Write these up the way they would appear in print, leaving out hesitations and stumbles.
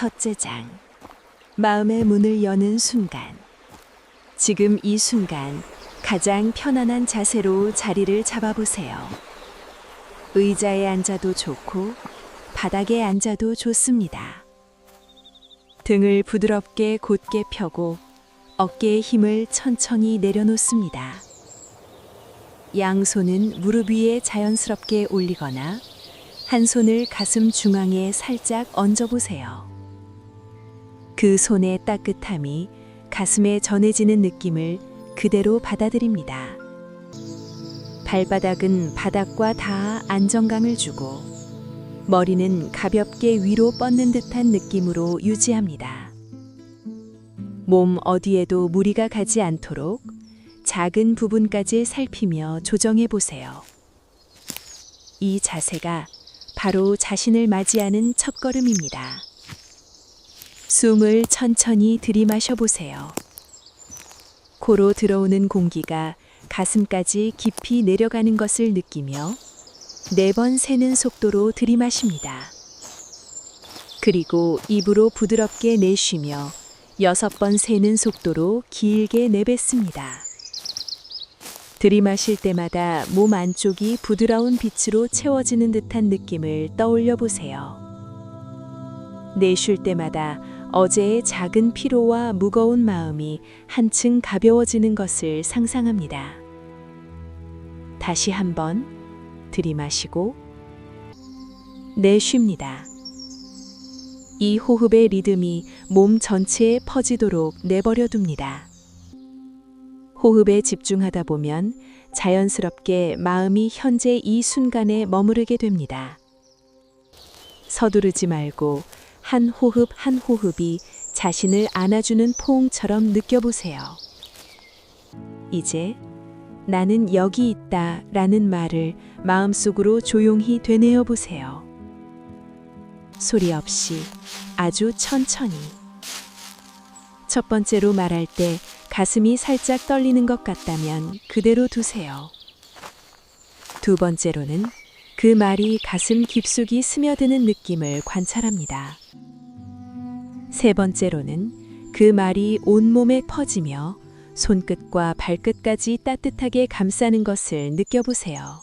첫째 장. 마음의 문을 여는 순간. 지금 이 순간 가장 편안한 자세로 자리를 잡아보세요. 의자에 앉아도 좋고 바닥에 앉아도 좋습니다. 등을 부드럽게 곧게 펴고 어깨의 힘을 천천히 내려놓습니다. 양손은 무릎 위에 자연스럽게 올리거나 한 손을 가슴 중앙에 살짝 얹어보세요. 그 손의 따뜻함이 가슴에 전해지는 느낌을 그대로 받아들입니다. 발바닥은 바닥과 닿아 안정감을 주고 머리는 가볍게 위로 뻗는 듯한 느낌으로 유지합니다. 몸 어디에도 무리가 가지 않도록 작은 부분까지 살피며 조정해 보세요. 이 자세가 바로 자신을 맞이하는 첫걸음입니다. 숨을 천천히 들이마셔 보세요. 코로 들어오는 공기가 가슴까지 깊이 내려가는 것을 느끼며 4번 세는 속도로 들이마십니다. 그리고 입으로 부드럽게 내쉬며 6번 세는 속도로 길게 내뱉습니다. 들이마실 때마다 몸 안쪽이 부드러운 빛으로 채워지는 듯한 느낌을 떠올려 보세요. 내쉴 때마다 어제의 작은 피로와 무거운 마음이 한층 가벼워지는 것을 상상합니다. 다시 한번 들이마시고 내쉽니다. 이 호흡의 리듬이 몸 전체에 퍼지도록 내버려 둡니다. 호흡에 집중하다 보면 자연스럽게 마음이 현재 이 순간에 머무르게 됩니다. 서두르지 말고 한 호흡 한 호흡이 자신을 안아주는 포옹처럼 느껴보세요. 이제 나는 여기 있다 라는 말을 마음속으로 조용히 되뇌어 보세요. 소리 없이 아주 천천히. 첫 번째로 말할 때 가슴이 살짝 떨리는 것 같다면 그대로 두세요. 두 번째로는 그 말이 가슴 깊숙이 스며드는 느낌을 관찰합니다. 세 번째로는 그 말이 온몸에 퍼지며 손끝과 발끝까지 따뜻하게 감싸는 것을 느껴보세요.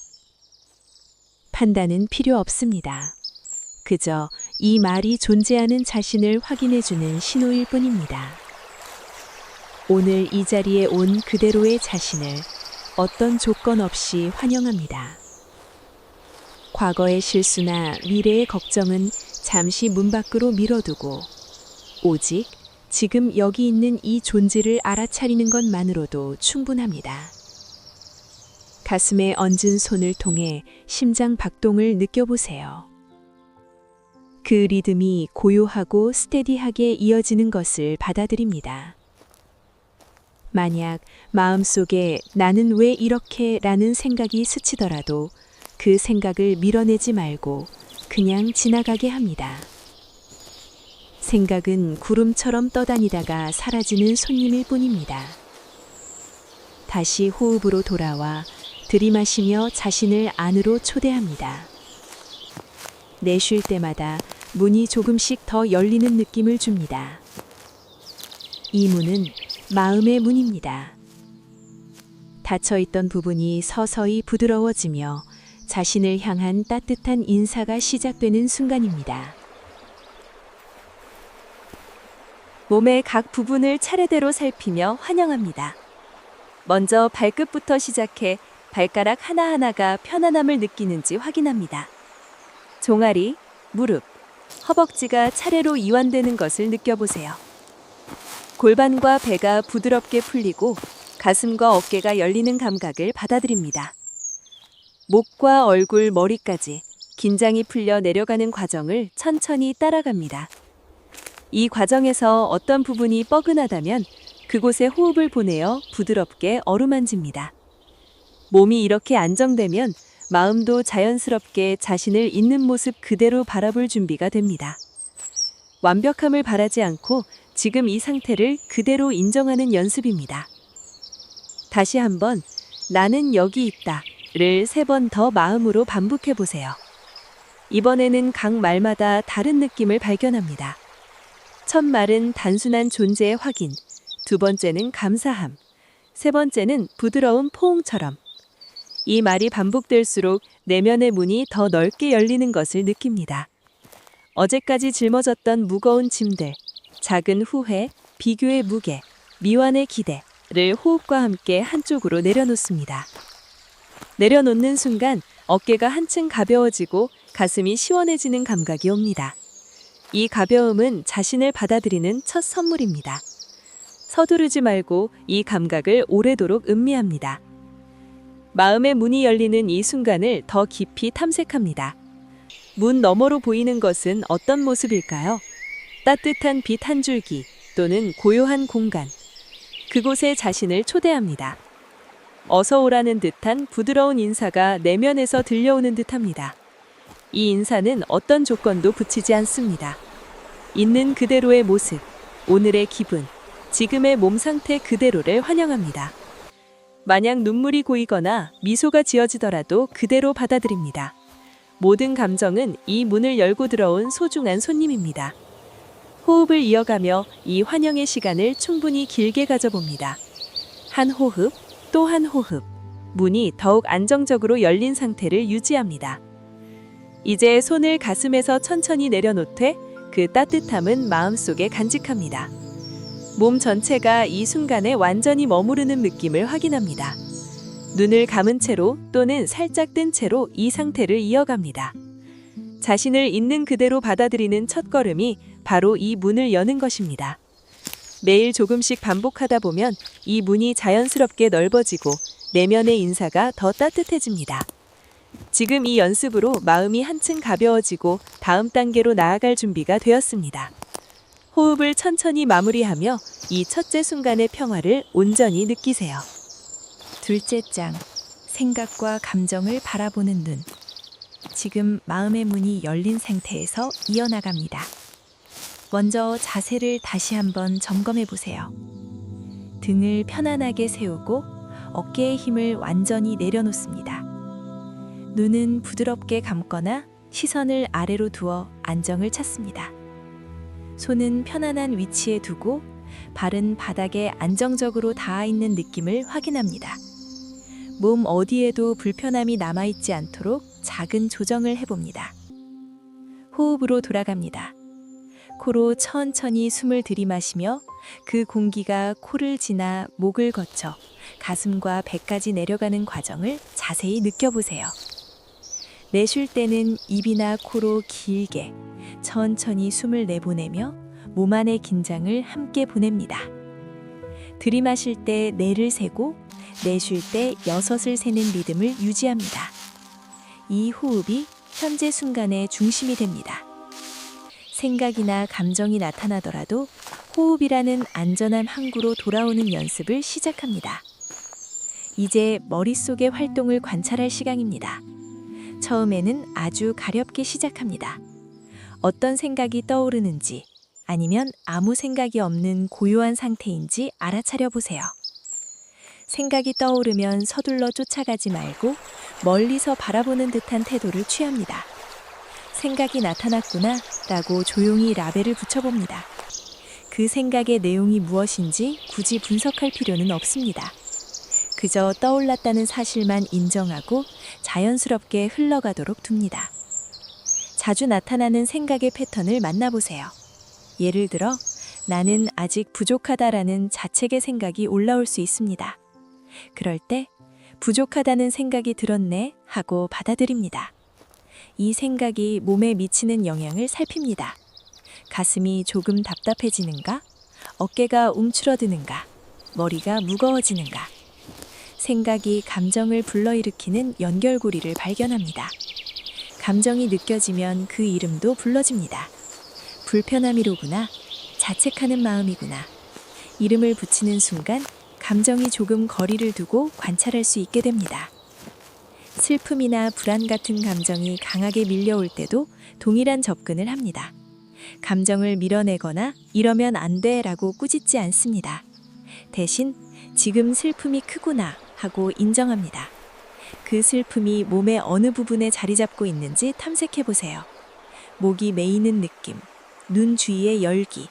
판단은 필요 없습니다. 그저 이 말이 존재하는 자신을 확인해주는 신호일 뿐입니다. 오늘 이 자리에 온 그대로의 자신을 어떤 조건 없이 환영합니다. 과거의 실수나 미래의 걱정은 잠시 문 밖으로 밀어두고 오직 지금 여기 있는 이 존재를 알아차리는 것만으로도 충분합니다. 가슴에 얹은 손을 통해 심장 박동을 느껴보세요. 그 리듬이 고요하고 스테디하게 이어지는 것을 받아들입니다. 만약 마음속에 나는 왜 이렇게 라는 생각이 스치더라도 그 생각을 밀어내지 말고 그냥 지나가게 합니다. 생각은 구름처럼 떠다니다가 사라지는 손님일 뿐입니다. 다시 호흡으로 돌아와 들이마시며 자신을 안으로 초대합니다. 내쉴 때마다 문이 조금씩 더 열리는 느낌을 줍니다. 이 문은 마음의 문입니다. 닫혀있던 부분이 서서히 부드러워지며 자신을 향한 따뜻한 인사가 시작되는 순간입니다. 몸의 각 부분을 차례대로 살피며 환영합니다. 먼저 발끝부터 시작해 발가락 하나하나가 편안함을 느끼는지 확인합니다. 종아리, 무릎, 허벅지가 차례로 이완되는 것을 느껴보세요. 골반과 배가 부드럽게 풀리고 가슴과 어깨가 열리는 감각을 받아들입니다. 목과 얼굴, 머리까지 긴장이 풀려 내려가는 과정을 천천히 따라갑니다. 이 과정에서 어떤 부분이 뻐근하다면 그곳에 호흡을 보내어 부드럽게 어루만집니다. 몸이 이렇게 안정되면 마음도 자연스럽게 자신을 있는 모습 그대로 바라볼 준비가 됩니다. 완벽함을 바라지 않고 지금 이 상태를 그대로 인정하는 연습입니다. 다시 한번 나는 여기 있다를 3번 더 마음으로 반복해 보세요. 이번에는 각 말마다 다른 느낌을 발견합니다. 첫 말은 단순한 존재의 확인, 두 번째는 감사함, 세 번째는 부드러운 포옹처럼. 이 말이 반복될수록 내면의 문이 더 넓게 열리는 것을 느낍니다. 어제까지 짊어졌던 무거운 짐들, 작은 후회, 비교의 무게, 미완의 기대를 호흡과 함께 한쪽으로 내려놓습니다. 내려놓는 순간 어깨가 한층 가벼워지고 가슴이 시원해지는 감각이 옵니다. 이 가벼움은 자신을 받아들이는 첫 선물입니다. 서두르지 말고 이 감각을 오래도록 음미합니다. 마음의 문이 열리는 이 순간을 더 깊이 탐색합니다. 문 너머로 보이는 것은 어떤 모습일까요? 따뜻한 빛 한 줄기 또는 고요한 공간. 그곳에 자신을 초대합니다. 어서 오라는 듯한 부드러운 인사가 내면에서 들려오는 듯합니다. 이 인사는 어떤 조건도 붙이지 않습니다. 있는 그대로의 모습, 오늘의 기분, 지금의 몸 상태 그대로를 환영합니다. 만약 눈물이 고이거나 미소가 지어지더라도 그대로 받아들입니다. 모든 감정은 이 문을 열고 들어온 소중한 손님입니다. 호흡을 이어가며 이 환영의 시간을 충분히 길게 가져봅니다. 한 호흡, 또 한 호흡, 문이 더욱 안정적으로 열린 상태를 유지합니다. 이제 손을 가슴에서 천천히 내려놓되 그 따뜻함은 마음속에 간직합니다. 몸 전체가 이 순간에 완전히 머무르는 느낌을 확인합니다. 눈을 감은 채로 또는 살짝 뜬 채로 이 상태를 이어갑니다. 자신을 있는 그대로 받아들이는 첫걸음이 바로 이 문을 여는 것입니다. 매일 조금씩 반복하다 보면 이 문이 자연스럽게 넓어지고 내면의 인사가 더 따뜻해집니다. 지금 이 연습으로 마음이 한층 가벼워지고 다음 단계로 나아갈 준비가 되었습니다. 호흡을 천천히 마무리하며 이 첫째 순간의 평화를 온전히 느끼세요. 둘째 장, 생각과 감정을 바라보는 눈. 지금 마음의 문이 열린 상태에서 이어나갑니다. 먼저 자세를 다시 한번 점검해 보세요. 등을 편안하게 세우고 어깨의 힘을 완전히 내려놓습니다. 눈은 부드럽게 감거나 시선을 아래로 두어 안정을 찾습니다. 손은 편안한 위치에 두고 발은 바닥에 안정적으로 닿아 있는 느낌을 확인합니다. 몸 어디에도 불편함이 남아있지 않도록 작은 조정을 해봅니다. 호흡으로 돌아갑니다. 코로 천천히 숨을 들이마시며 그 공기가 코를 지나 목을 거쳐 가슴과 배까지 내려가는 과정을 자세히 느껴보세요. 내쉴 때는 입이나 코로 길게 천천히 숨을 내보내며 몸 안의 긴장을 함께 보냅니다. 들이마실 때 4를 세고 내쉴 때 6을 세는 리듬을 유지합니다. 이 호흡이 현재 순간의 중심이 됩니다. 생각이나 감정이 나타나더라도 호흡이라는 안전한 항구로 돌아오는 연습을 시작합니다. 이제 머릿속의 활동을 관찰할 시간입니다. 처음에는 아주 가볍게 시작합니다. 어떤 생각이 떠오르는지 아니면 아무 생각이 없는 고요한 상태인지 알아차려 보세요. 생각이 떠오르면 서둘러 쫓아가지 말고 멀리서 바라보는 듯한 태도를 취합니다. 생각이 나타났구나 라고 조용히 라벨을 붙여봅니다. 그 생각의 내용이 무엇인지 굳이 분석할 필요는 없습니다. 그저 떠올랐다는 사실만 인정하고 자연스럽게 흘러가도록 둡니다. 자주 나타나는 생각의 패턴을 만나보세요. 예를 들어, 나는 아직 부족하다라는 자책의 생각이 올라올 수 있습니다. 그럴 때, 부족하다는 생각이 들었네 하고 받아들입니다. 이 생각이 몸에 미치는 영향을 살핍니다. 가슴이 조금 답답해지는가? 어깨가 움츠러드는가? 머리가 무거워지는가? 생각이 감정을 불러일으키는 연결고리를 발견합니다. 감정이 느껴지면 그 이름도 불러집니다. 불편함이로구나, 자책하는 마음이구나. 이름을 붙이는 순간 감정이 조금 거리를 두고 관찰할 수 있게 됩니다. 슬픔이나 불안 같은 감정이 강하게 밀려올 때도 동일한 접근을 합니다. 감정을 밀어내거나 이러면 안 돼라고 꾸짖지 않습니다. 대신 지금 슬픔이 크구나 하고 인정합니다. 그 슬픔이 몸의 어느 부분에 자리 잡고 있는지 탐색해 보세요. 목이 메이는 느낌, 눈 주위의 열기,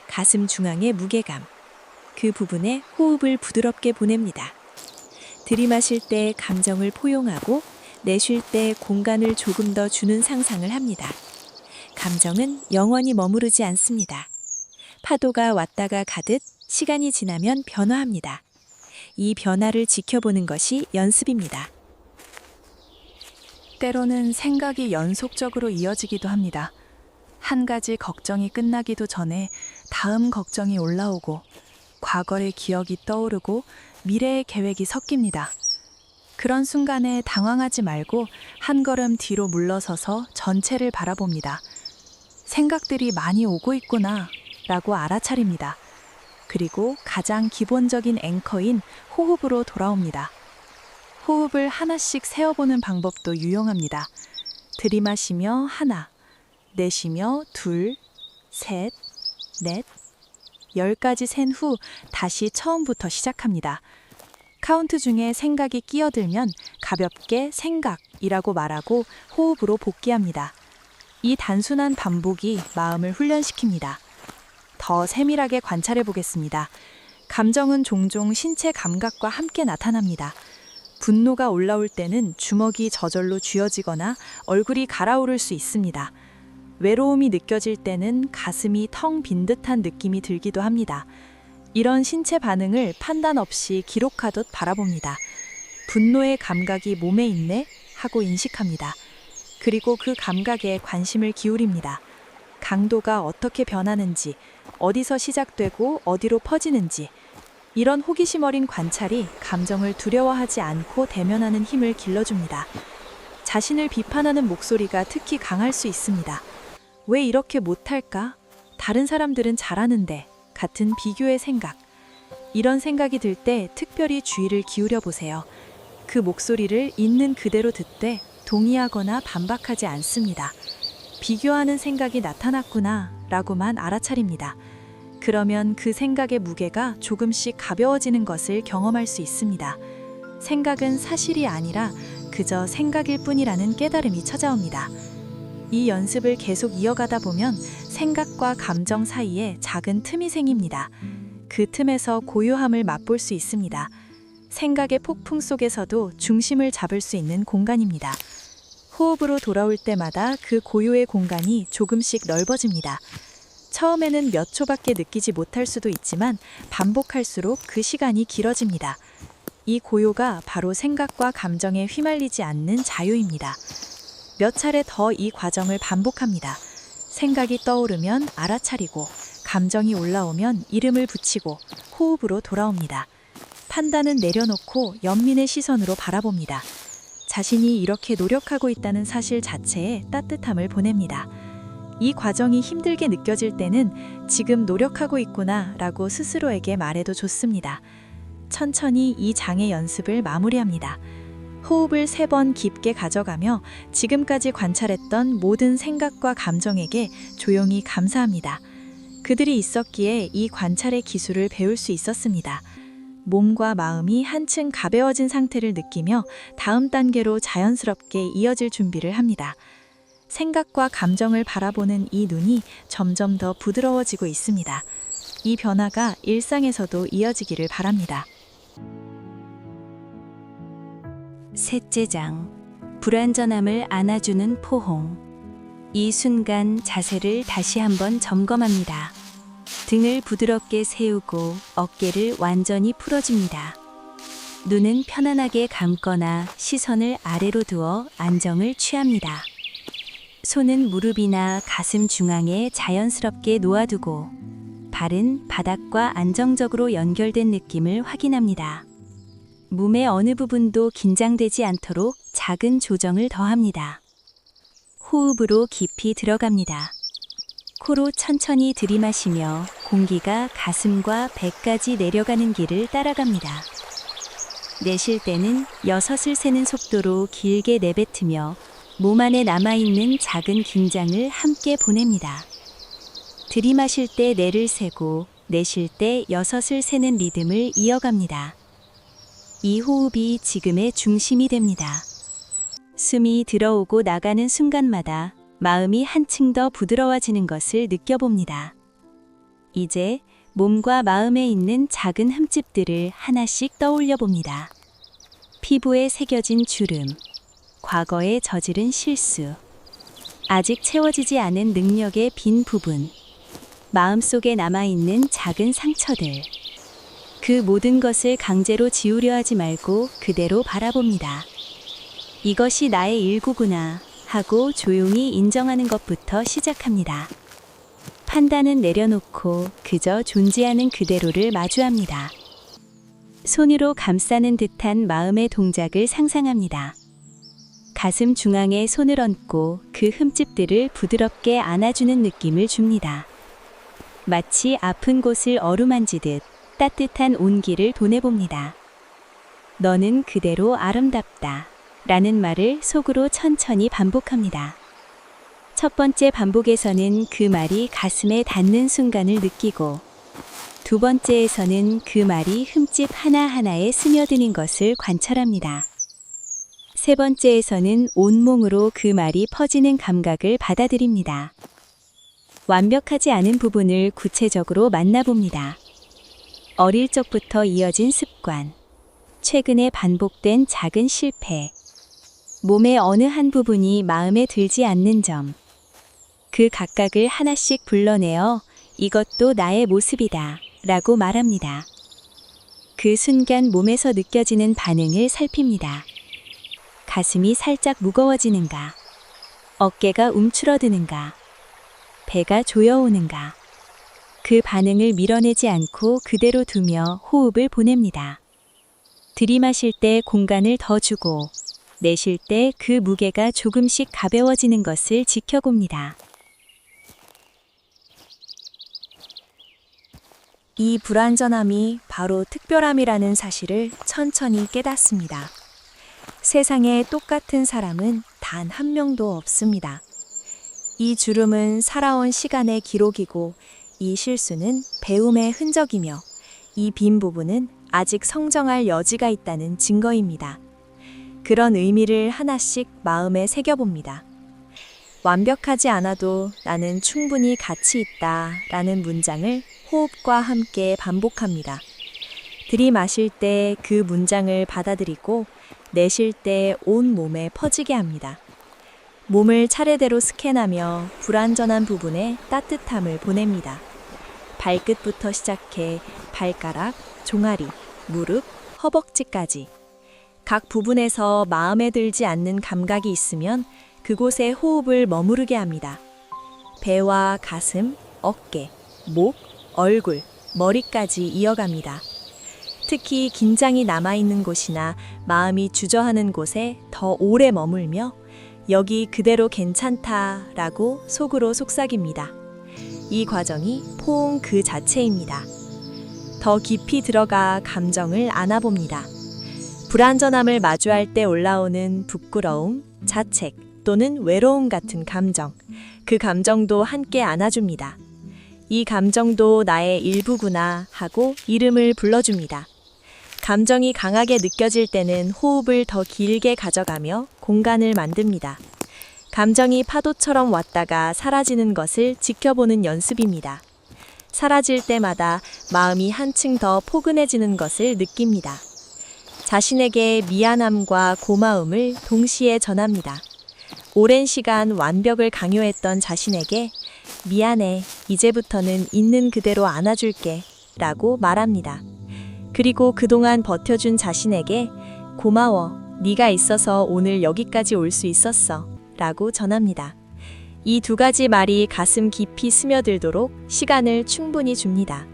가슴 중앙의 무게감, 그 부분에 호흡을 부드럽게 보냅니다. 들이마실 때 감정을 포용하고 내쉴 때 공간을 조금 더 주는 상상을 합니다. 감정은 영원히 머무르지 않습니다. 파도가 왔다가 가듯 시간이 지나면 변화합니다. 이 변화를 지켜보는 것이 연습입니다. 때로는 생각이 연속적으로 이어지기도 합니다. 한 가지 걱정이 끝나기도 전에 다음 걱정이 올라오고 과거의 기억이 떠오르고 미래의 계획이 섞입니다. 그런 순간에 당황하지 말고 한 걸음 뒤로 물러서서 전체를 바라봅니다. 생각들이 많이 오고 있구나 라고 알아차립니다. 그리고 가장 기본적인 앵커인 호흡으로 돌아옵니다. 호흡을 하나씩 세어보는 방법도 유용합니다. 들이마시며 하나, 내쉬며 둘, 셋, 넷, 10까지 센 후 다시 처음부터 시작합니다. 카운트 중에 생각이 끼어들면 가볍게 생각이라고 말하고 호흡으로 복귀합니다. 이 단순한 반복이 마음을 훈련시킵니다. 더 세밀하게 관찰해 보겠습니다. 감정은 종종 신체 감각과 함께 나타납니다. 분노가 올라올 때는 주먹이 저절로 쥐어지거나 얼굴이 갈아오를 수 있습니다. 외로움이 느껴질 때는 가슴이 텅 빈 듯한 느낌이 들기도 합니다. 이런 신체 반응을 판단 없이 기록하듯 바라봅니다. 분노의 감각이 몸에 있네 하고 인식합니다. 그리고 그 감각에 관심을 기울입니다. 강도가 어떻게 변하는지, 어디서 시작되고 어디로 퍼지는지, 이런 호기심 어린 관찰이 감정을 두려워하지 않고 대면하는 힘을 길러줍니다. 자신을 비판하는 목소리가 특히 강할 수 있습니다. 왜 이렇게 못할까? 다른 사람들은 잘하는데 같은 비교의 생각. 이런 생각이 들 때 특별히 주의를 기울여 보세요. 그 목소리를 있는 그대로 듣되 동의하거나 반박하지 않습니다. 비교하는 생각이 나타났구나 라고만 알아차립니다. 그러면 그 생각의 무게가 조금씩 가벼워지는 것을 경험할 수 있습니다. 생각은 사실이 아니라 그저 생각일 뿐이라는 깨달음이 찾아옵니다. 이 연습을 계속 이어가다 보면 생각과 감정 사이에 작은 틈이 생깁니다. 그 틈에서 고요함을 맛볼 수 있습니다. 생각의 폭풍 속에서도 중심을 잡을 수 있는 공간입니다. 호흡으로 돌아올 때마다 그 고요의 공간이 조금씩 넓어집니다. 처음에는 몇 초밖에 느끼지 못할 수도 있지만 반복할수록 그 시간이 길어집니다. 이 고요가 바로 생각과 감정에 휘말리지 않는 자유입니다. 몇 차례 더 이 과정을 반복합니다. 생각이 떠오르면 알아차리고, 감정이 올라오면 이름을 붙이고 호흡으로 돌아옵니다. 판단은 내려놓고 연민의 시선으로 바라봅니다. 자신이 이렇게 노력하고 있다는 사실 자체에 따뜻함을 보냅니다. 이 과정이 힘들게 느껴질 때는 지금 노력하고 있구나 라고 스스로에게 말해도 좋습니다. 천천히 이 장의 연습을 마무리합니다. 호흡을 3번 깊게 가져가며 지금까지 관찰했던 모든 생각과 감정에게 조용히 감사합니다. 그들이 있었기에 이 관찰의 기술을 배울 수 있었습니다. 몸과 마음이 한층 가벼워진 상태를 느끼며 다음 단계로 자연스럽게 이어질 준비를 합니다. 생각과 감정을 바라보는 이 눈이 점점 더 부드러워지고 있습니다. 이 변화가 일상에서도 이어지기를 바랍니다. 셋째 장, 불완전함을 안아주는 포홍. 이 순간 자세를 다시 한번 점검합니다. 등을 부드럽게 세우고 어깨를 완전히 풀어줍니다. 눈은 편안하게 감거나 시선을 아래로 두어 안정을 취합니다. 손은 무릎이나 가슴 중앙에 자연스럽게 놓아두고 발은 바닥과 안정적으로 연결된 느낌을 확인합니다. 몸의 어느 부분도 긴장되지 않도록 작은 조정을 더합니다. 호흡으로 깊이 들어갑니다. 코로 천천히 들이마시며 공기가 가슴과 배까지 내려가는 길을 따라갑니다. 내쉴 때는 6을 세는 속도로 길게 내뱉으며 몸 안에 남아있는 작은 긴장을 함께 보냅니다. 들이마실 때 4를 세고 내쉴 때 6을 세는 리듬을 이어갑니다. 이 호흡이 지금의 중심이 됩니다. 숨이 들어오고 나가는 순간마다 마음이 한층 더 부드러워지는 것을 느껴봅니다. 이제 몸과 마음에 있는 작은 흠집들을 하나씩 떠올려 봅니다. 피부에 새겨진 주름, 과거에 저지른 실수, 아직 채워지지 않은 능력의 빈 부분, 마음속에 남아있는 작은 상처들. 그 모든 것을 강제로 지우려 하지 말고 그대로 바라봅니다. 이것이 나의 일구구나 하고 조용히 인정하는 것부터 시작합니다. 판단은 내려놓고 그저 존재하는 그대로를 마주합니다. 손으로 감싸는 듯한 마음의 동작을 상상합니다. 가슴 중앙에 손을 얹고 그 흠집들을 부드럽게 안아주는 느낌을 줍니다. 마치 아픈 곳을 어루만지듯 따뜻한 온기를 도내봅니다. 너는 그대로 아름답다 라는 말을 속으로 천천히 반복합니다. 첫 번째 반복에서는 그 말이 가슴에 닿는 순간을 느끼고, 두 번째에서는 그 말이 흠집 하나하나에 스며드는 것을 관찰합니다. 세 번째에서는 온몸으로 그 말이 퍼지는 감각을 받아들입니다. 완벽하지 않은 부분을 구체적으로 만나봅니다. 어릴 적부터 이어진 습관, 최근에 반복된 작은 실패, 몸의 어느 한 부분이 마음에 들지 않는 점, 그 각각을 하나씩 불러내어 이것도 나의 모습이다 라고 말합니다. 그 순간 몸에서 느껴지는 반응을 살핍니다. 가슴이 살짝 무거워지는가, 어깨가 움츠러드는가, 배가 조여오는가. 그 반응을 밀어내지 않고 그대로 두며 호흡을 보냅니다. 들이마실 때 공간을 더 주고, 내쉴 때 그 무게가 조금씩 가벼워지는 것을 지켜봅니다. 이 불완전함이 바로 특별함이라는 사실을 천천히 깨닫습니다. 세상에 똑같은 사람은 단 한 명도 없습니다. 이 주름은 살아온 시간의 기록이고, 이 실수는 배움의 흔적이며, 이 빈 부분은 아직 성장할 여지가 있다는 증거입니다. 그런 의미를 하나씩 마음에 새겨봅니다. 완벽하지 않아도 나는 충분히 가치 있다 라는 문장을 호흡과 함께 반복합니다. 들이마실 때 그 문장을 받아들이고, 내쉴 때 온 몸에 퍼지게 합니다. 몸을 차례대로 스캔하며 불완전한 부분에 따뜻함을 보냅니다. 발끝부터 시작해 발가락, 종아리, 무릎, 허벅지까지. 각 부분에서 마음에 들지 않는 감각이 있으면 그곳에 호흡을 머무르게 합니다. 배와 가슴, 어깨, 목, 얼굴, 머리까지 이어갑니다. 특히 긴장이 남아있는 곳이나 마음이 주저하는 곳에 더 오래 머물며 여기 그대로 괜찮다라고 속으로 속삭입니다. 이 과정이 포옹 그 자체입니다. 더 깊이 들어가 감정을 안아봅니다. 불완전함을 마주할 때 올라오는 부끄러움, 자책 또는 외로움 같은 감정, 그 감정도 함께 안아줍니다. 이 감정도 나의 일부구나 하고 이름을 불러줍니다. 감정이 강하게 느껴질 때는 호흡을 더 길게 가져가며 공간을 만듭니다. 감정이 파도처럼 왔다가 사라지는 것을 지켜보는 연습입니다. 사라질 때마다 마음이 한층 더 포근해지는 것을 느낍니다. 자신에게 미안함과 고마움을 동시에 전합니다. 오랜 시간 완벽을 강요했던 자신에게 미안해, 이제부터는 있는 그대로 안아줄게 라고 말합니다. 그리고 그동안 버텨준 자신에게 고마워, 네가 있어서 오늘 여기까지 올 수 있었어 라고 전합니다. 이 두 가지 말이 가슴 깊이 스며들도록 시간을 충분히 줍니다.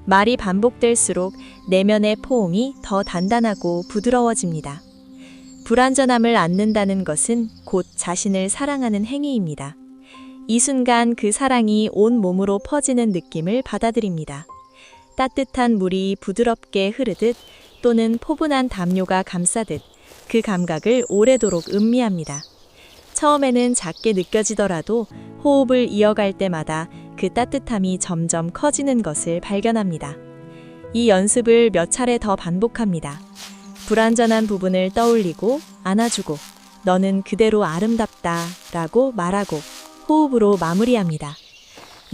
말이 반복될수록 내면의 포옹이 더 단단하고 부드러워집니다. 불완전함을 안는다는 것은 곧 자신을 사랑하는 행위입니다. 이 순간 그 사랑이 온 몸으로 퍼지는 느낌을 받아들입니다. 따뜻한 물이 부드럽게 흐르듯 또는 포근한 담요가 감싸듯 그 감각을 오래도록 음미합니다. 처음에는 작게 느껴지더라도 호흡을 이어갈 때마다 그 따뜻함이 점점 커지는 것을 발견합니다. 이 연습을 몇 차례 더 반복합니다. 불완전한 부분을 떠올리고 안아주고 너는 그대로 아름답다 라고 말하고 호흡으로 마무리합니다.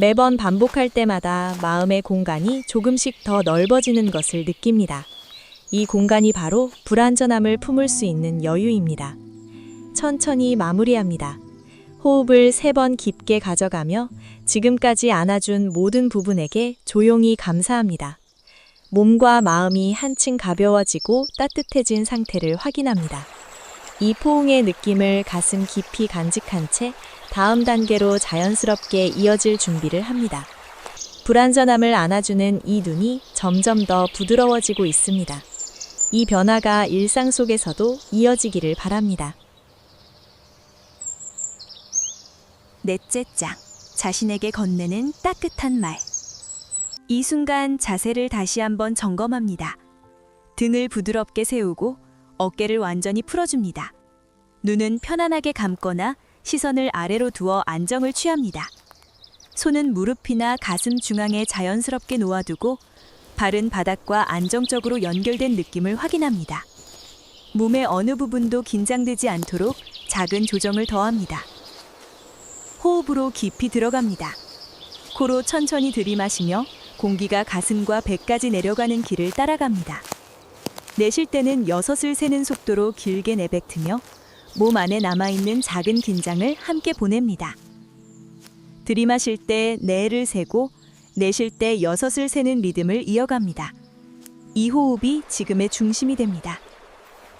매번 반복할 때마다 마음의 공간이 조금씩 더 넓어지는 것을 느낍니다. 이 공간이 바로 불완전함을 품을 수 있는 여유입니다. 천천히 마무리합니다. 호흡을 3번 깊게 가져가며 지금까지 안아준 모든 부분에게 조용히 감사합니다. 몸과 마음이 한층 가벼워지고 따뜻해진 상태를 확인합니다. 이 포옹의 느낌을 가슴 깊이 간직한 채 다음 단계로 자연스럽게 이어질 준비를 합니다. 불완전함을 안아주는 이 눈이 점점 더 부드러워지고 있습니다. 이 변화가 일상 속에서도 이어지기를 바랍니다. 넷째 장, 자신에게 건네는 따뜻한 말. 이 순간 자세를 다시 한번 점검합니다. 등을 부드럽게 세우고 어깨를 완전히 풀어줍니다. 눈은 편안하게 감거나 시선을 아래로 두어 안정을 취합니다. 손은 무릎이나 가슴 중앙에 자연스럽게 놓아두고 발은 바닥과 안정적으로 연결된 느낌을 확인합니다. 몸의 어느 부분도 긴장되지 않도록 작은 조정을 더합니다. 호흡으로 깊이 들어갑니다. 코로 천천히 들이마시며 공기가 가슴과 배까지 내려가는 길을 따라갑니다. 내쉴 때는 6을 세는 속도로 길게 내뱉으며 몸 안에 남아있는 작은 긴장을 함께 보냅니다. 들이마실 때 4를 세고 내쉴 때 6을 세는 리듬을 이어갑니다. 이 호흡이 지금의 중심이 됩니다.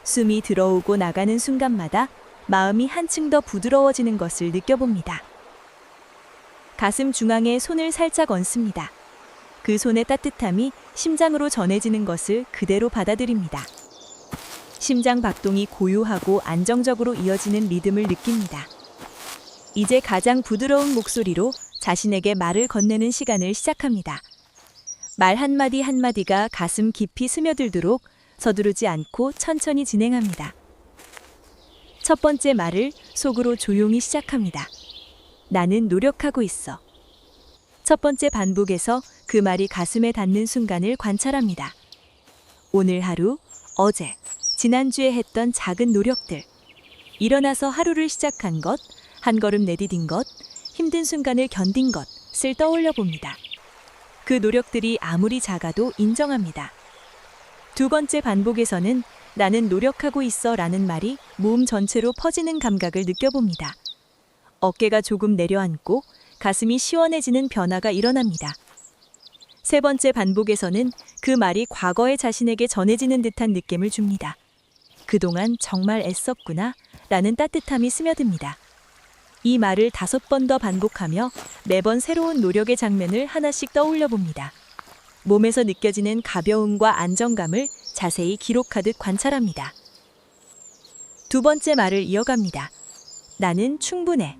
숨이 들어오고 나가는 순간마다 마음이 한층 더 부드러워지는 것을 느껴봅니다. 가슴 중앙에 손을 살짝 얹습니다. 그 손의 따뜻함이 심장으로 전해지는 것을 그대로 받아들입니다. 심장 박동이 고요하고 안정적으로 이어지는 리듬을 느낍니다. 이제 가장 부드러운 목소리로 자신에게 말을 건네는 시간을 시작합니다. 말 한마디 한마디가 가슴 깊이 스며들도록 서두르지 않고 천천히 진행합니다. 첫 번째 말을 속으로 조용히 시작합니다. 나는 노력하고 있어. 첫 번째 반복에서 그 말이 가슴에 닿는 순간을 관찰합니다. 오늘 하루, 어제, 지난주에 했던 작은 노력들. 일어나서 하루를 시작한 것, 한 걸음 내디딘 것, 힘든 순간을 견딘 것을 떠올려 봅니다. 그 노력들이 아무리 작아도 인정합니다. 두 번째 반복에서는 나는 노력하고 있어 라는 말이 몸 전체로 퍼지는 감각을 느껴봅니다. 어깨가 조금 내려앉고 가슴이 시원해지는 변화가 일어납니다. 세 번째 반복에서는 그 말이 과거의 자신에게 전해지는 듯한 느낌을 줍니다. 그동안 정말 애썼구나 라는 따뜻함이 스며듭니다. 이 말을 5번 더 반복하며 매번 새로운 노력의 장면을 하나씩 떠올려 봅니다. 몸에서 느껴지는 가벼움과 안정감을 자세히 기록하듯 관찰합니다. 두 번째 말을 이어갑니다. 나는 충분해.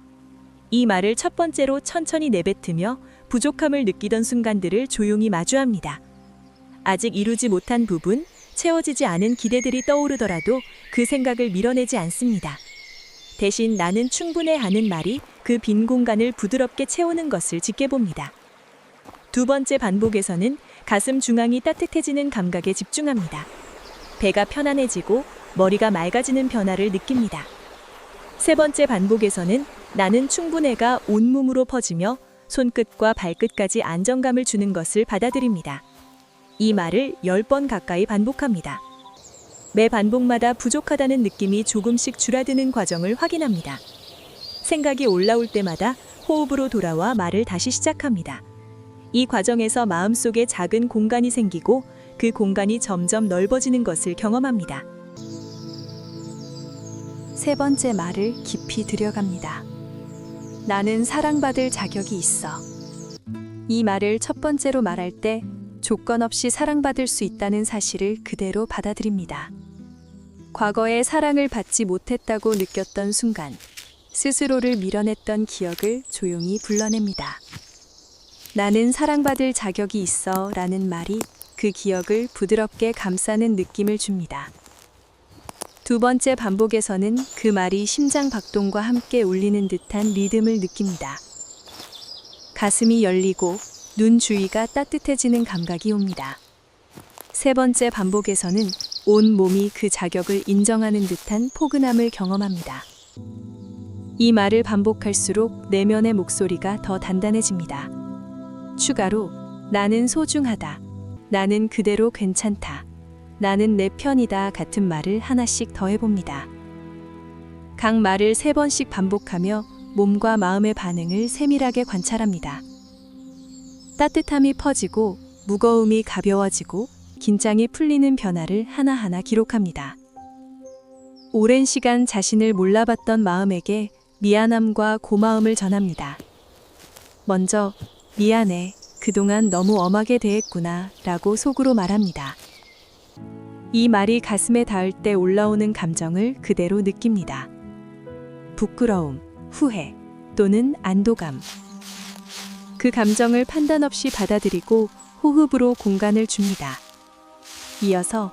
이 말을 첫 번째로 천천히 내뱉으며 부족함을 느끼던 순간들을 조용히 마주합니다. 아직 이루지 못한 부분, 채워지지 않은 기대들이 떠오르더라도 그 생각을 밀어내지 않습니다. 대신 나는 충분해 하는 말이 그 빈 공간을 부드럽게 채우는 것을 지켜봅니다. 두 번째 반복에서는 가슴 중앙이 따뜻해지는 감각에 집중합니다. 배가 편안해지고 머리가 맑아지는 변화를 느낍니다. 세 번째 반복에서는 나는 충분해가 온몸으로 퍼지며 손끝과 발끝까지 안정감을 주는 것을 받아들입니다. 이 말을 10번 가까이 반복합니다. 매 반복마다 부족하다는 느낌이 조금씩 줄어드는 과정을 확인합니다. 생각이 올라올 때마다 호흡으로 돌아와 말을 다시 시작합니다. 이 과정에서 마음속에 작은 공간이 생기고 그 공간이 점점 넓어지는 것을 경험합니다. 세 번째 말을 깊이 들여갑니다. 나는 사랑받을 자격이 있어. 이 말을 첫 번째로 말할 때 조건 없이 사랑받을 수 있다는 사실을 그대로 받아들입니다. 과거에 사랑을 받지 못했다고 느꼈던 순간, 스스로를 밀어냈던 기억을 조용히 불러냅니다. 나는 사랑받을 자격이 있어 라는 말이 그 기억을 부드럽게 감싸는 느낌을 줍니다. 두 번째 반복에서는 그 말이 심장 박동과 함께 울리는 듯한 리듬을 느낍니다. 가슴이 열리고 눈 주위가 따뜻해지는 감각이 옵니다. 세 번째 반복에서는 온 몸이 그 자격을 인정하는 듯한 포근함을 경험합니다. 이 말을 반복할수록 내면의 목소리가 더 단단해집니다. 추가로 나는 소중하다. 나는 그대로 괜찮다. 나는 내 편이다 같은 말을 하나씩 더해봅니다. 각 말을 3번씩 반복하며 몸과 마음의 반응을 세밀하게 관찰합니다. 따뜻함이 퍼지고 무거움이 가벼워지고 긴장이 풀리는 변화를 하나하나 기록합니다. 오랜 시간 자신을 몰라봤던 마음에게 미안함과 고마움을 전합니다. 먼저 미안해. 그동안 너무 엄하게 대했구나 라고 속으로 말합니다. 이 말이 가슴에 닿을 때 올라오는 감정을 그대로 느낍니다. 부끄러움, 후회 또는 안도감. 그 감정을 판단 없이 받아들이고 호흡으로 공간을 줍니다. 이어서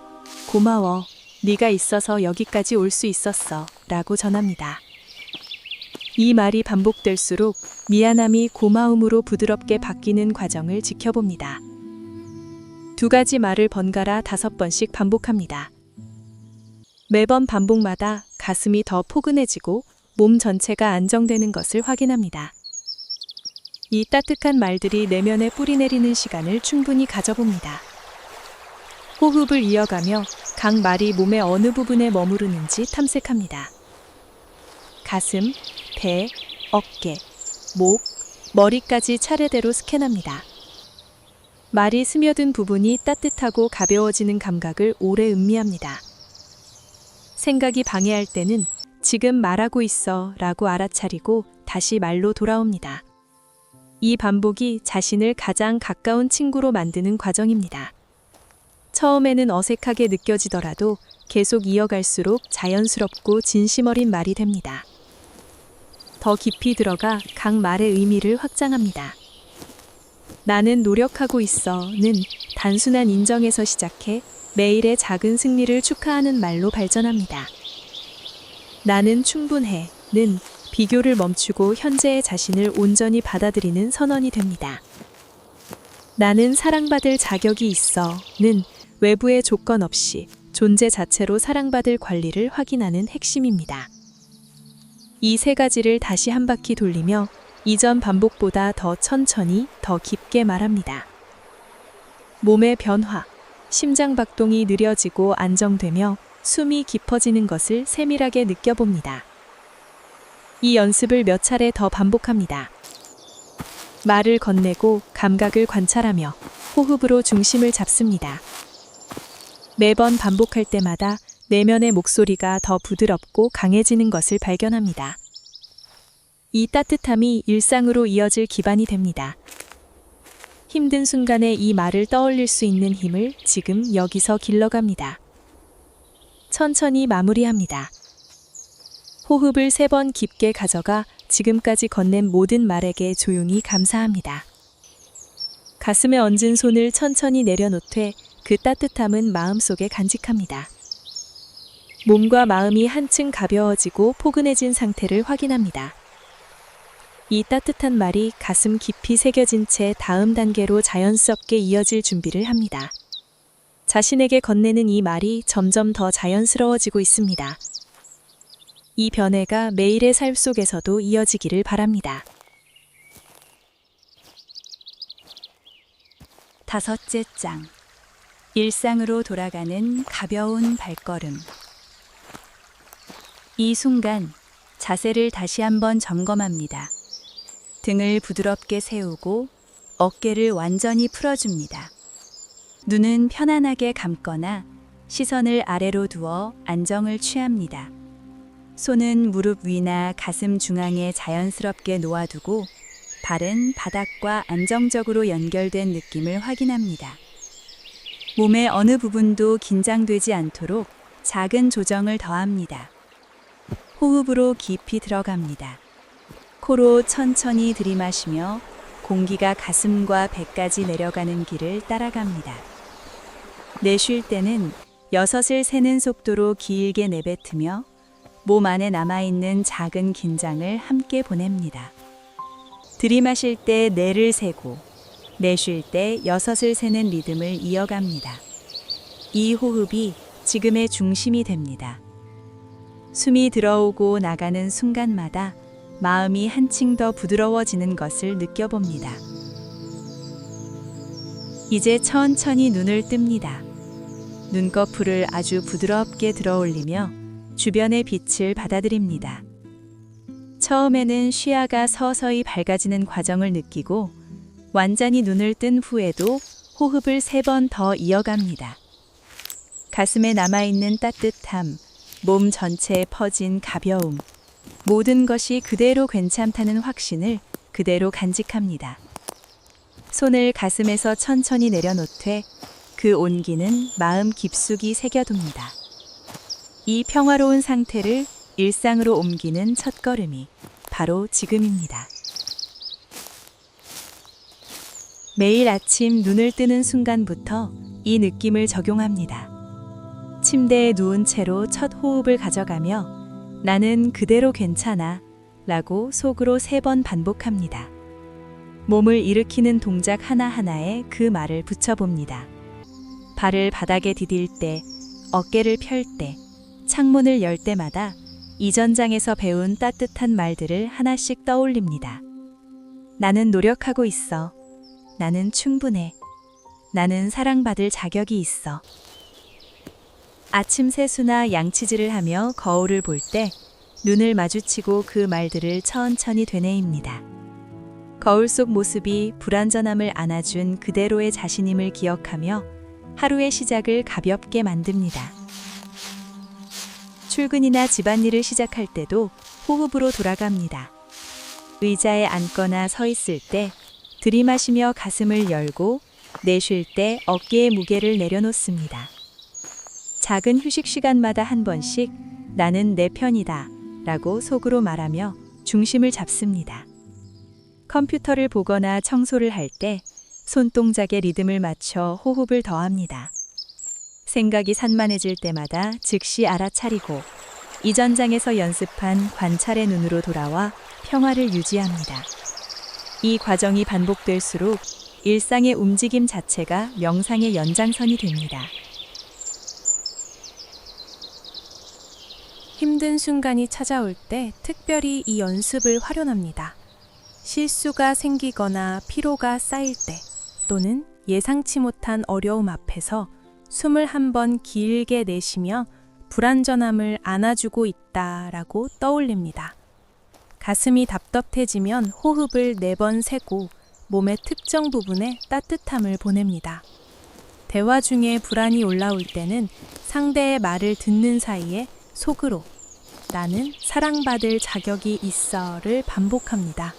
고마워. 네가 있어서 여기까지 올 수 있었어 라고 전합니다. 이 말이 반복될수록 미안함이 고마움으로 부드럽게 바뀌는 과정을 지켜봅니다. 2가지 말을 번갈아 5번씩 반복합니다. 매번 반복마다 가슴이 더 포근해지고 몸 전체가 안정되는 것을 확인합니다. 이 따뜻한 말들이 내면에 뿌리내리는 시간을 충분히 가져봅니다. 호흡을 이어가며 각 말이 몸의 어느 부분에 머무르는지 탐색합니다. 가슴, 배, 어깨, 목, 머리까지 차례대로 스캔합니다. 말이 스며든 부분이 따뜻하고 가벼워지는 감각을 오래 음미합니다. 생각이 방해할 때는 지금 말하고 있어 라고 알아차리고 다시 말로 돌아옵니다. 이 반복이 자신을 가장 가까운 친구로 만드는 과정입니다. 처음에는 어색하게 느껴지더라도 계속 이어갈수록 자연스럽고 진심 어린 말이 됩니다. 더 깊이 들어가 각 말의 의미를 확장합니다. 나는 노력하고 있어는 단순한 인정에서 시작해 매일의 작은 승리를 축하하는 말로 발전합니다. 나는 충분해는 비교를 멈추고 현재의 자신을 온전히 받아들이는 선언이 됩니다. 나는 사랑받을 자격이 있어는 외부의 조건 없이 존재 자체로 사랑받을 권리를 확인하는 핵심입니다. 이 3가지를 다시 한 바퀴 돌리며 이전 반복보다 더 천천히, 더 깊게 말합니다. 몸의 변화, 심장 박동이 느려지고 안정되며 숨이 깊어지는 것을 세밀하게 느껴봅니다. 이 연습을 몇 차례 더 반복합니다. 말을 건네고 감각을 관찰하며 호흡으로 중심을 잡습니다. 매번 반복할 때마다 내면의 목소리가 더 부드럽고 강해지는 것을 발견합니다. 이 따뜻함이 일상으로 이어질 기반이 됩니다. 힘든 순간에 이 말을 떠올릴 수 있는 힘을 지금 여기서 길러갑니다. 천천히 마무리합니다. 호흡을 3번 깊게 가져가 지금까지 건넨 모든 말에게 조용히 감사합니다. 가슴에 얹은 손을 천천히 내려놓되 그 따뜻함은 마음속에 간직합니다. 몸과 마음이 한층 가벼워지고 포근해진 상태를 확인합니다. 이 따뜻한 말이 가슴 깊이 새겨진 채 다음 단계로 자연스럽게 이어질 준비를 합니다. 자신에게 건네는 이 말이 점점 더 자연스러워지고 있습니다. 이 변해가 매일의 삶 속에서도 이어지기를 바랍니다. 5째 장. 일상으로 돌아가는 가벼운 발걸음. 이 순간 자세를 다시 한번 점검합니다. 등을 부드럽게 세우고 어깨를 완전히 풀어줍니다. 눈은 편안하게 감거나 시선을 아래로 두어 안정을 취합니다. 손은 무릎 위나 가슴 중앙에 자연스럽게 놓아두고 발은 바닥과 안정적으로 연결된 느낌을 확인합니다. 몸의 어느 부분도 긴장되지 않도록 작은 조정을 더합니다. 호흡으로 깊이 들어갑니다. 코로 천천히 들이마시며 공기가 가슴과 배까지 내려가는 길을 따라갑니다. 내쉴 때는 6을 세는 속도로 길게 내뱉으며 몸 안에 남아있는 작은 긴장을 함께 보냅니다. 들이마실 때 4를 세고 내쉴 때 6을 세는 리듬을 이어갑니다. 이 호흡이 지금의 중심이 됩니다. 숨이 들어오고 나가는 순간마다 마음이 한층 더 부드러워지는 것을 느껴봅니다. 이제 천천히 눈을 뜹니다. 눈꺼풀을 아주 부드럽게 들어올리며 주변의 빛을 받아들입니다. 처음에는 시야가 서서히 밝아지는 과정을 느끼고 완전히 눈을 뜬 후에도 호흡을 3번 더 이어갑니다. 가슴에 남아있는 따뜻함, 몸 전체에 퍼진 가벼움, 모든 것이 그대로 괜찮다는 확신을 그대로 간직합니다. 손을 가슴에서 천천히 내려놓되 그 온기는 마음 깊숙이 새겨둡니다. 이 평화로운 상태를 일상으로 옮기는 첫걸음이 바로 지금입니다. 매일 아침 눈을 뜨는 순간부터 이 느낌을 적용합니다. 침대에 누운 채로 첫 호흡을 가져가며 나는 그대로 괜찮아 라고 속으로 3번 반복합니다. 몸을 일으키는 동작 하나하나에 그 말을 붙여봅니다. 발을 바닥에 디딜 때, 어깨를 펼 때, 창문을 열 때마다 이 전장에서 배운 따뜻한 말들을 하나씩 떠올립니다. 나는 노력하고 있어. 나는 충분해. 나는 사랑받을 자격이 있어. 아침 세수나 양치질을 하며 거울을 볼 때 눈을 마주치고 그 말들을 천천히 되뇌입니다. 거울 속 모습이 불완전함을 안아준 그대로의 자신임을 기억하며 하루의 시작을 가볍게 만듭니다. 출근이나 집안일을 시작할 때도 호흡으로 돌아갑니다. 의자에 앉거나 서 있을 때 들이마시며 가슴을 열고 내쉴 때 어깨의 무게를 내려놓습니다. 작은 휴식 시간마다 한 번씩 나는 내 편이다 라고 속으로 말하며 중심을 잡습니다. 컴퓨터를 보거나 청소를 할 때 손동작의 리듬을 맞춰 호흡을 더합니다. 생각이 산만해질 때마다 즉시 알아차리고 이 전장에서 연습한 관찰의 눈으로 돌아와 평화를 유지합니다. 이 과정이 반복될수록 일상의 움직임 자체가 명상의 연장선이 됩니다. 힘든 순간이 찾아올 때 특별히 이 연습을 활용합니다. 실수가 생기거나 피로가 쌓일 때 또는 예상치 못한 어려움 앞에서 숨을 한번 길게 내쉬며 불완전함을 안아주고 있다라고 떠올립니다. 가슴이 답답해지면 호흡을 4번 세고 몸의 특정 부분에 따뜻함을 보냅니다. 대화 중에 불안이 올라올 때는 상대의 말을 듣는 사이에 속으로 나는 사랑받을 자격이 있어를 반복합니다.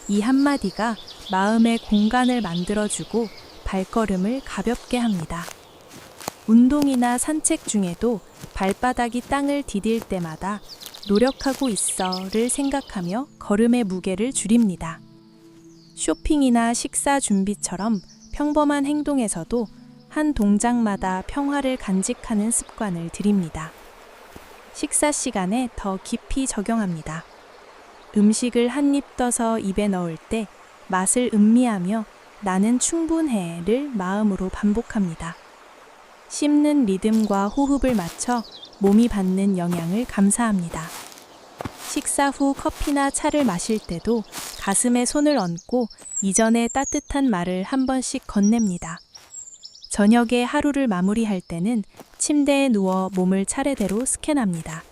이 한마디가 마음의 공간을 만들어주고 발걸음을 가볍게 합니다. 운동이나 산책 중에도 발바닥이 땅을 디딜 때마다 노력하고 있어를 생각하며 걸음의 무게를 줄입니다. 쇼핑이나 식사 준비처럼 평범한 행동에서도 한 동작마다 평화를 간직하는 습관을 들입니다. 식사 시간에 더 깊이 적용합니다. 음식을 한 입 떠서 입에 넣을 때 맛을 음미하며 나는 충분해를 마음으로 반복합니다. 씹는 리듬과 호흡을 맞춰 몸이 받는 영향을 감사합니다. 식사 후 커피나 차를 마실 때도 가슴에 손을 얹고 이전의 따뜻한 말을 한 번씩 건넵니다. 저녁에 하루를 마무리할 때는 침대에 누워 몸을 차례대로 스캔합니다.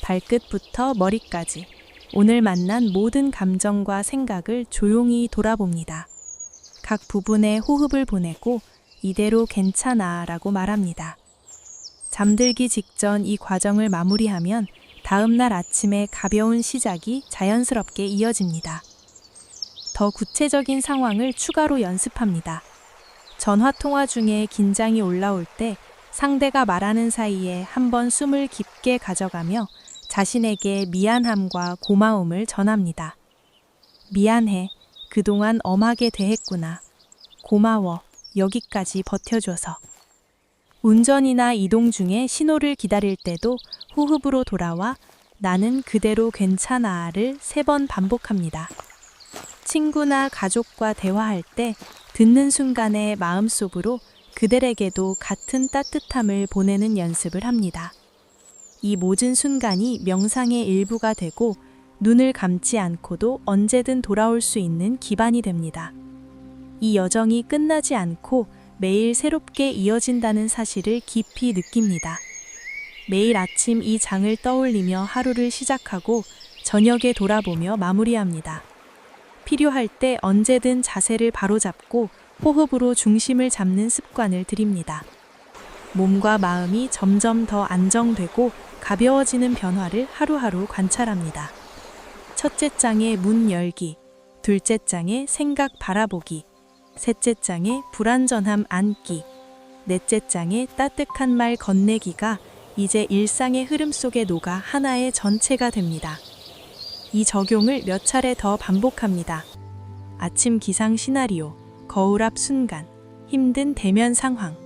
발끝부터 머리까지 오늘 만난 모든 감정과 생각을 조용히 돌아봅니다. 각 부분에 호흡을 보내고 이대로 괜찮아 라고 말합니다. 잠들기 직전 이 과정을 마무리하면 다음날 아침에 가벼운 시작이 자연스럽게 이어집니다. 더 구체적인 상황을 추가로 연습합니다. 전화 통화 중에 긴장이 올라올 때 상대가 말하는 사이에 한번 숨을 깊게 가져가며 자신에게 미안함과 고마움을 전합니다. 미안해. 그동안 엄하게 대했구나. 고마워. 여기까지 버텨줘서. 운전이나 이동 중에 신호를 기다릴 때도 호흡으로 돌아와 나는 그대로 괜찮아를 3번 반복합니다. 친구나 가족과 대화할 때 듣는 순간에 마음속으로 그들에게도 같은 따뜻함을 보내는 연습을 합니다. 이 모든 순간이 명상의 일부가 되고 눈을 감지 않고도 언제든 돌아올 수 있는 기반이 됩니다. 이 여정이 끝나지 않고 매일 새롭게 이어진다는 사실을 깊이 느낍니다. 매일 아침 이 장을 떠올리며 하루를 시작하고 저녁에 돌아보며 마무리합니다. 필요할 때 언제든 자세를 바로잡고 호흡으로 중심을 잡는 습관을 들입니다. 몸과 마음이 점점 더 안정되고 가벼워지는 변화를 하루하루 관찰합니다. 첫째 장의 문 열기, 둘째 장의 생각 바라보기, 셋째 장의 불완전함 안기, 넷째 장의 따뜻한 말 건네기가 이제 일상의 흐름 속에 녹아 하나의 전체가 됩니다. 이 적용을 몇 차례 더 반복합니다. 아침 기상 시나리오, 거울 앞 순간, 힘든 대면 상황,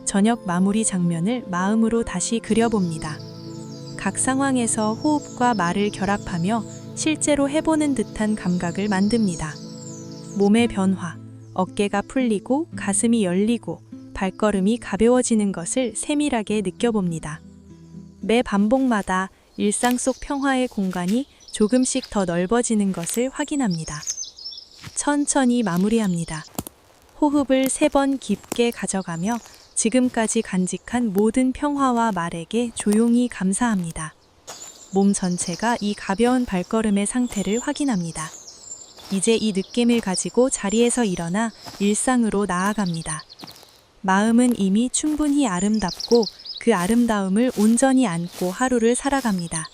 저녁 마무리 장면을 마음으로 다시 그려봅니다. 각 상황에서 호흡과 말을 결합하며 실제로 해보는 듯한 감각을 만듭니다. 몸의 변화, 어깨가 풀리고 가슴이 열리고 발걸음이 가벼워지는 것을 세밀하게 느껴봅니다. 매 반복마다 일상 속 평화의 공간이 조금씩 더 넓어지는 것을 확인합니다. 천천히 마무리합니다. 호흡을 3번 깊게 가져가며 지금까지 간직한 모든 평화와 말에게 조용히 감사합니다. 몸 전체가 이 가벼운 발걸음의 상태를 확인합니다. 이제 이 느낌을 가지고 자리에서 일어나 일상으로 나아갑니다. 마음은 이미 충분히 아름답고 그 아름다움을 온전히 안고 하루를 살아갑니다.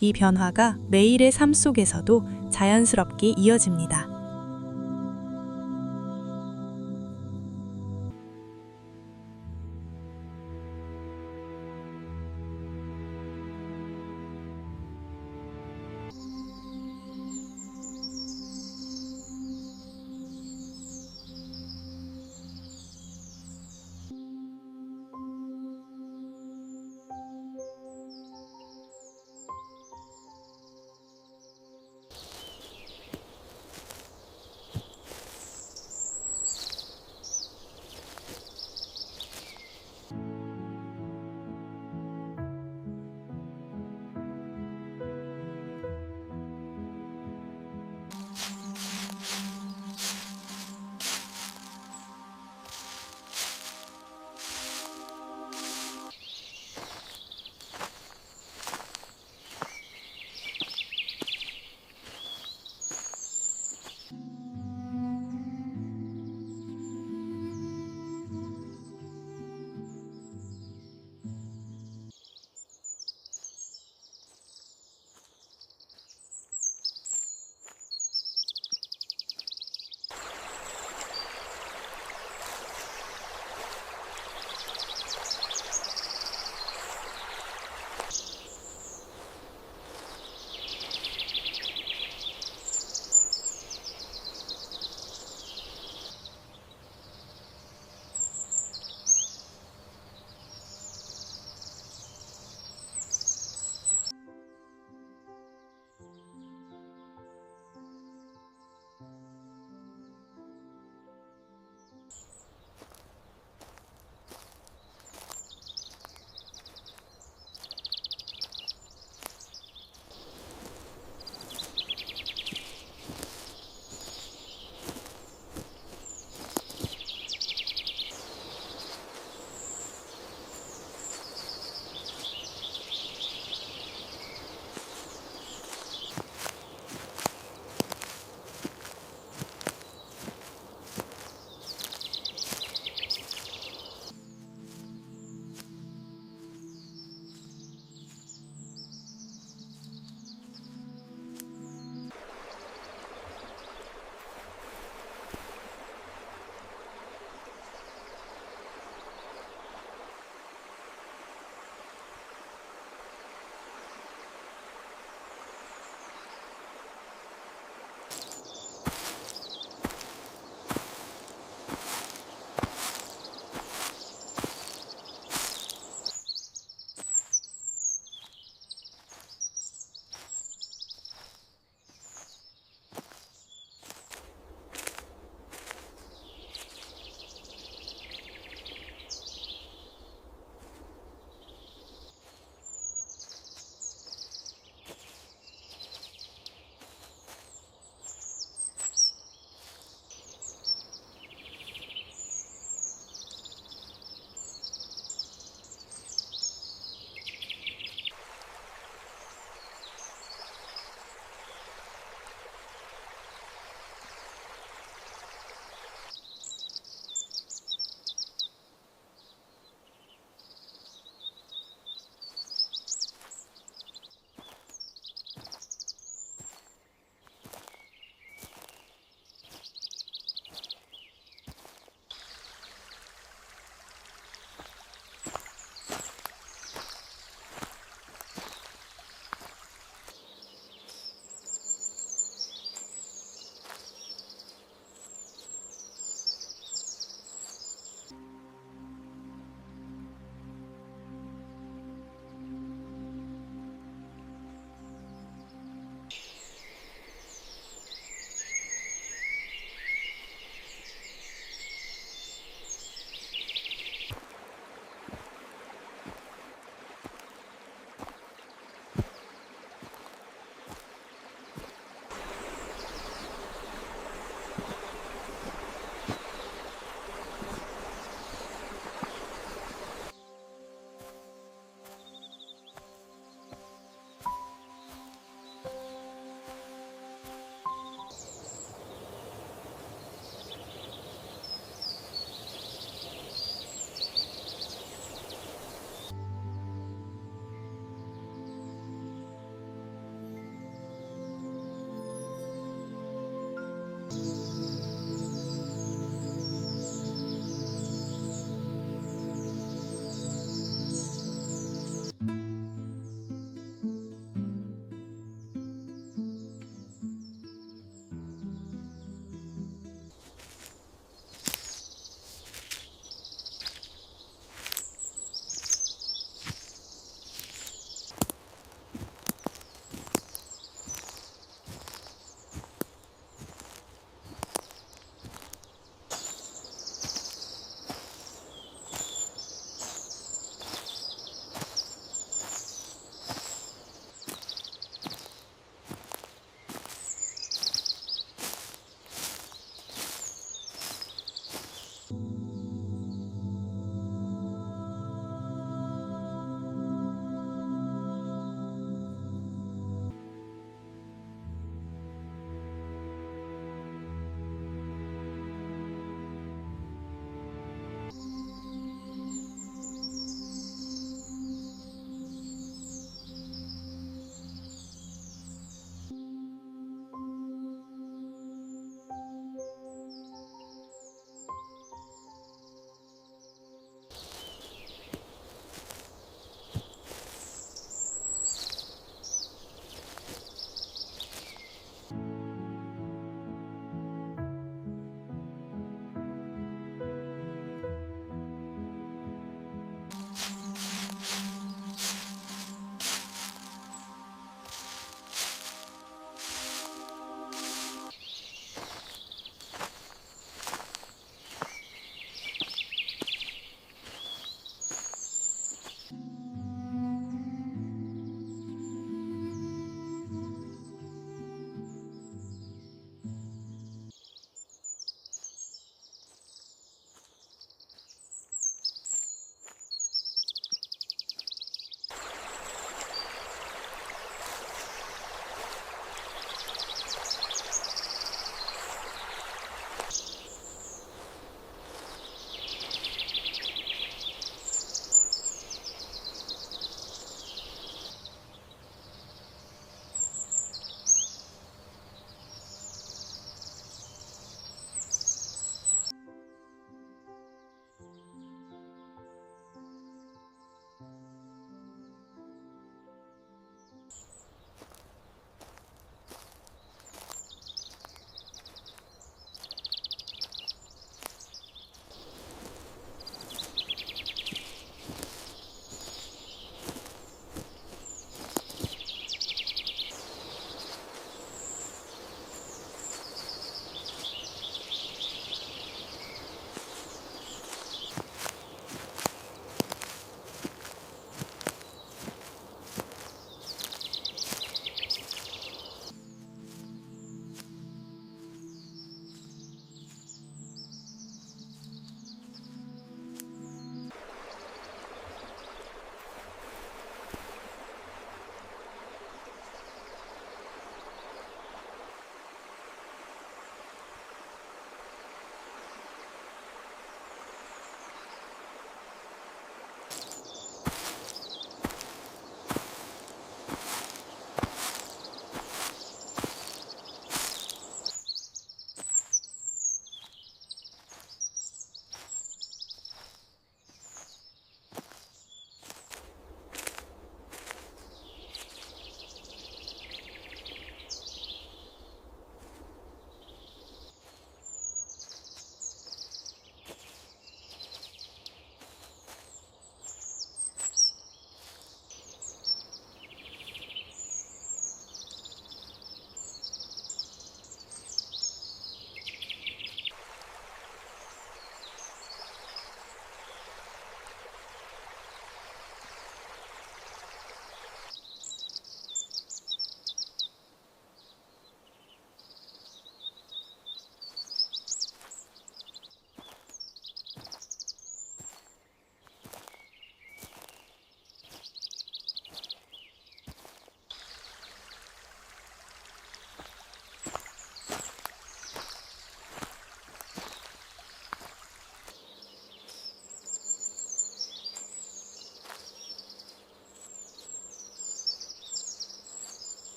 이 변화가 매일의 삶 속에서도 자연스럽게 이어집니다.